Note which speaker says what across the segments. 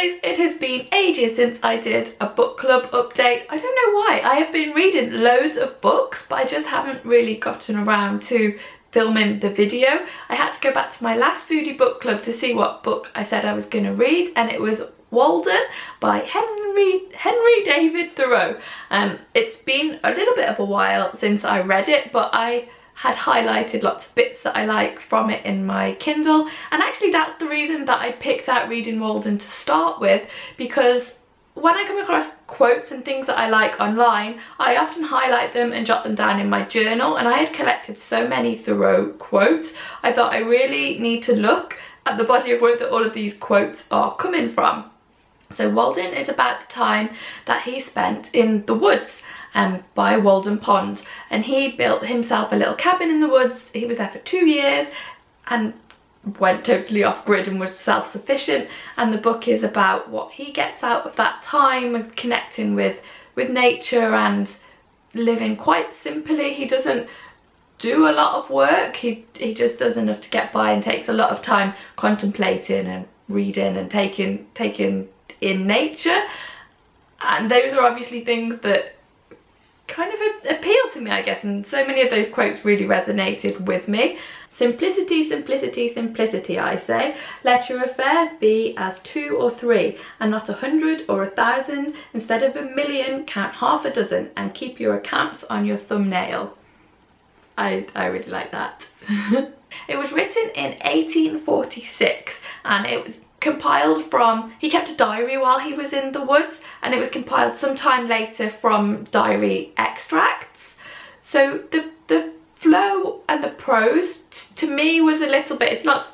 Speaker 1: guys, it has been ages since I did a book club update. I don't know why. I have been reading loads of books, but I just haven't really gotten around to filming the video. I had to go back to my last Foodie Book Club to see what book I said I was going to read, and it was Walden by Henry David Thoreau. It's been a little bit of a while since I read it, but I had highlighted lots of bits that I like from it in my Kindle, and actually that's the reason that I picked out reading Walden to start with, because when I come across quotes and things that I like online, I often highlight them and jot them down in my journal, and I had collected so many Thoreau quotes, I thought I really need to look at the body of work that all of these quotes are coming from. So Walden is about the time that he spent in the woods by Walden Pond, and he built himself a little cabin in the woods. He was there for 2 years and went totally off grid and was self-sufficient, and the book is about what he gets out of that time and connecting with nature and living quite simply. He doesn't do a lot of work, he just does enough to get by and takes a lot of time contemplating and reading and taking in nature, and those are obviously things that kind of appeal to me, I guess, and so many of those quotes really resonated with me. Simplicity, simplicity, simplicity, I say. Let your affairs be as 2 or 3, and not 100 or 1,000. Instead of 1,000,000, count half a dozen, and keep your accounts on your thumbnail. I really like that. It was written in 1846, and it was compiled from, he kept a diary while he was in the woods, and it was compiled sometime later from diary extracts. So the flow and the prose to me was a little bit, it's not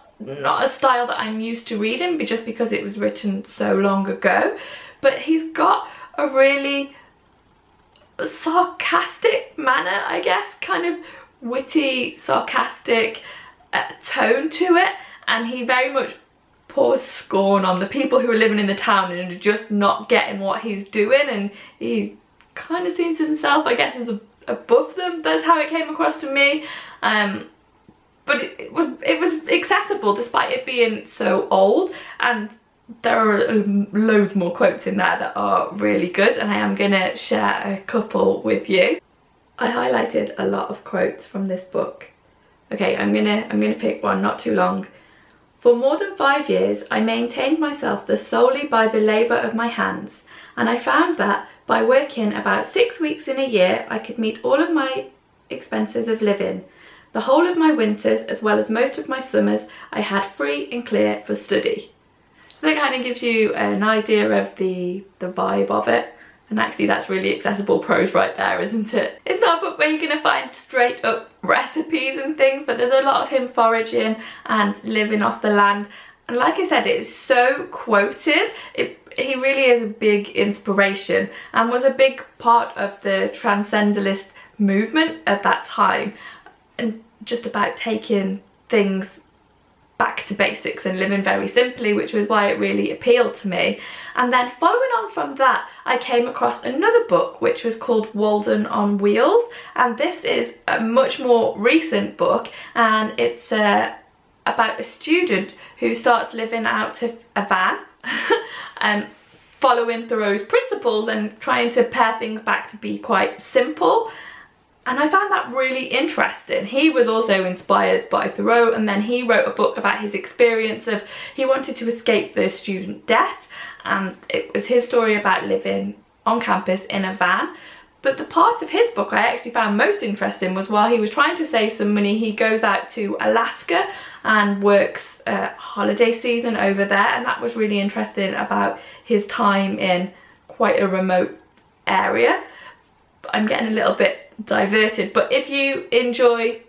Speaker 1: a style that I'm used to reading, but just because it was written so long ago, but he's got a really sarcastic manner, I guess, kind of witty, sarcastic tone to it, and he very much pours scorn on the people who are living in the town and are just not getting what he's doing, and he kind of sees himself, I guess, as above them. That's how it came across to me, but it was accessible despite it being so old, and there are loads more quotes in there that are really good, and I am gonna share a couple with you. I highlighted a lot of quotes from this book. Okay, I'm gonna pick one, not too long. For more than 5 years, I maintained myself thus solely by the labour of my hands, and I found that, by working about 6 weeks in a year, I could meet all of my expenses of living. The whole of my winters, as well as most of my summers, I had free and clear for study. So that kind of gives you an idea of the vibe of it. And actually that's really accessible prose right there, isn't it? It's not a book where you're going to find straight up recipes and things, but there's a lot of him foraging and living off the land. And like I said, it's so quoted. He really is a big inspiration and was a big part of the transcendentalist movement at that time, and just about taking things back to basics and living very simply, which was why it really appealed to me. And then following on from that, I came across another book which was called Walden On Wheels, and this is a much more recent book, and it's about a student who starts living out of a van following Thoreau's principles and trying to pare things back to be quite simple. And I found that really interesting. He was also inspired by Thoreau, and then he wrote a book about his experience of, he wanted to escape the student debt, and it was his story about living on campus in a van. But the part of his book I actually found most interesting was while he was trying to save some money, he goes out to Alaska and works holiday season over there, and that was really interesting about his time in quite a remote area. I'm getting a little bit diverted, but if you enjoy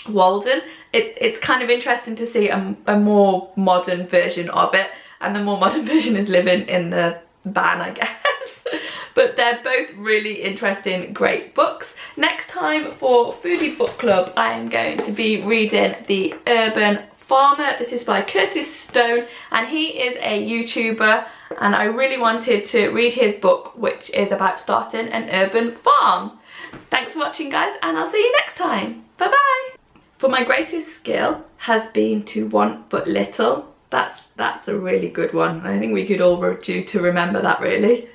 Speaker 1: Walden, it's kind of interesting to see a more modern version of it, and the more modern version is living in the van, I guess. But they're both really interesting, great books. Next time for Foodie Book Club, I am going to be reading The Urban Farmer. This is by Curtis Stone, and he is a YouTuber, and I really wanted to read his book, which is about starting an urban farm. Thanks for watching, guys, and I'll see you next time. Bye bye. For my greatest skill has been to want but little, that's a really good one. I think we could all do to remember that, really.